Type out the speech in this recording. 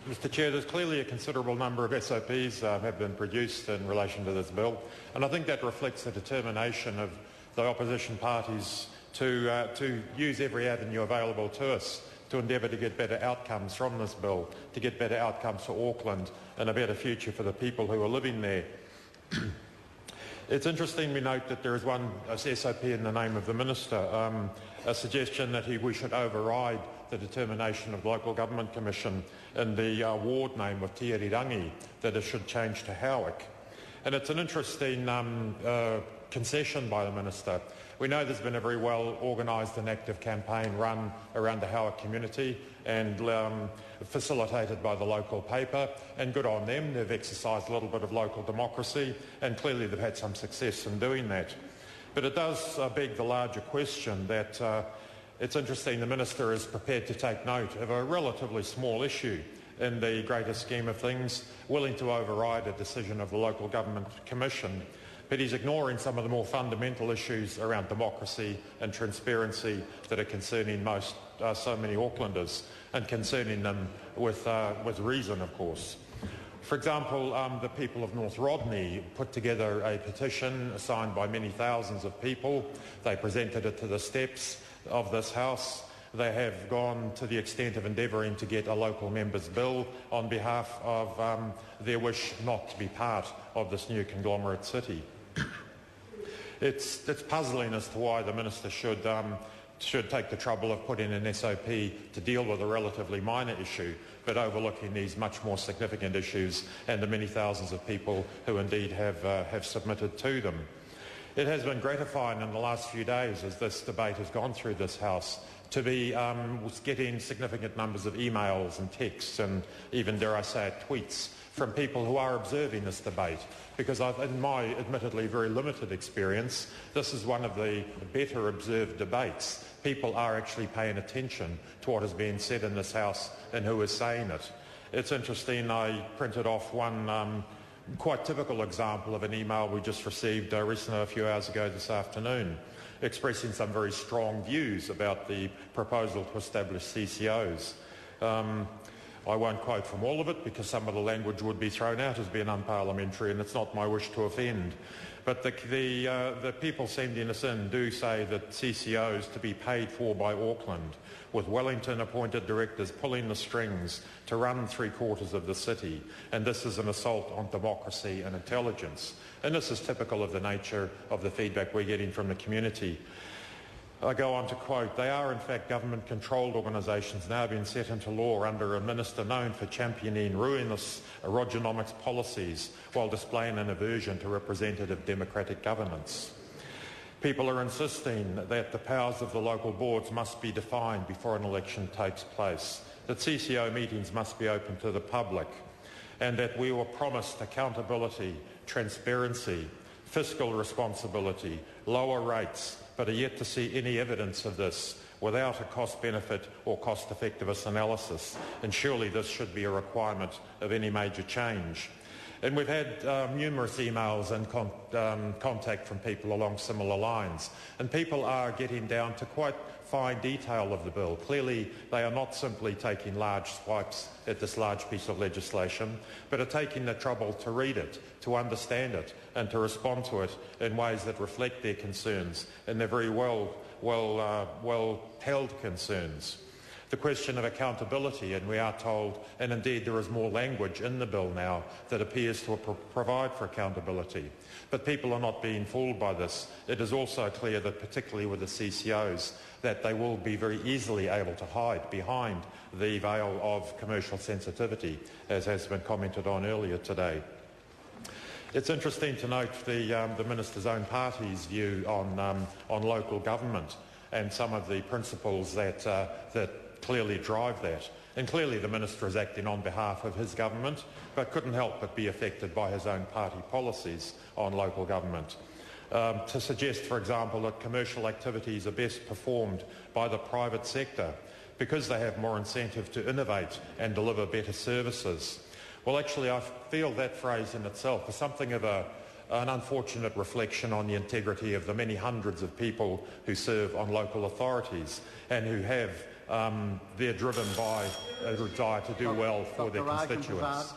Mr Chair, there's clearly a considerable number of SOPs have been produced in relation to this bill, and I think that reflects the determination of the opposition parties to use every avenue available to us to endeavour to get better outcomes from this bill, to get better outcomes for Auckland and a better future for the people who are living there. It's interesting we note that there is one SOP in the name of the Minister, a suggestion that we should override the determination of the Local Government Commission in the ward name of Tierirangi, that it should change to Howick. And it's an interesting concession by the Minister. We know there's been a very well organised and active campaign run around the Howick community and facilitated by the local paper, and good on them. They've exercised a little bit of local democracy, and clearly they've had some success in doing that. But it does beg the larger question that it's interesting the Minister is prepared to take note of a relatively small issue in the greater scheme of things, willing to override a decision of the Local Government Commission, but he's ignoring some of the more fundamental issues around democracy and transparency that are concerning so many Aucklanders, and concerning them with reason, of course. For example, the people of North Rodney put together a petition signed by many thousands of people. They presented it to the steps of this House. They have gone to the extent of endeavouring to get a local member's bill on behalf of their wish not to be part of this new conglomerate city. It's puzzling as to why the Minister should take the trouble of putting an SOP to deal with a relatively minor issue, but overlooking these much more significant issues and the many thousands of people who indeed have submitted to them. It has been gratifying in the last few days, as this debate has gone through this House, to be getting significant numbers of emails and texts and even, dare I say it, tweets from people who are observing this debate, because in my admittedly very limited experience, this is one of the better observed debates. People are actually paying attention to what is being said in this House and who is saying it. It's interesting, I printed off one quite typical example of an email we just received recently, a few hours ago this afternoon, expressing some very strong views about the proposal to establish CCOs. I won't quote from all of it because some of the language would be thrown out as being unparliamentary, and it's not my wish to offend. But the people sending us in do say that CCOs to be paid for by Auckland, with Wellington appointed directors pulling the strings to run 3/4 of the city, and this is an assault on democracy and intelligence. And this is typical of the nature of the feedback we're getting from the community. I go on to quote, "They are in fact government-controlled organisations now being set into law under a minister known for championing ruinous Rogernomics policies while displaying an aversion to representative democratic governance. People are insisting that the powers of the local boards must be defined before an election takes place, that CCO meetings must be open to the public, and that we were promised accountability, transparency, fiscal responsibility, lower rates, but are yet to see any evidence of this without a cost-benefit or cost-effectiveness analysis, and surely this should be a requirement of any major change." And we've had numerous emails and contact from people along similar lines, and people are getting down to quite fine detail of the bill. Clearly, they are not simply taking large swipes at this large piece of legislation, but are taking the trouble to read it, to understand it, and to respond to it in ways that reflect their concerns, and their very well-held concerns. The question of accountability, and we are told, and indeed there is more language in the bill now that appears to provide for accountability. But people are not being fooled by this. It is also clear that, particularly with the CCOs, that they will be very easily able to hide behind the veil of commercial sensitivity, as has been commented on earlier today. It's interesting to note the Minister's own party's view on local government and some of the principles that clearly drive that. And clearly the Minister is acting on behalf of his government, but couldn't help but be affected by his own party policies on local government. To suggest, for example, that commercial activities are best performed by the private sector because they have more incentive to innovate and deliver better services. Well, actually, I feel that phrase in itself is something of an unfortunate reflection on the integrity of the many hundreds of people who serve on local authorities and who have they're driven by a desire to do well for their Dr. constituents.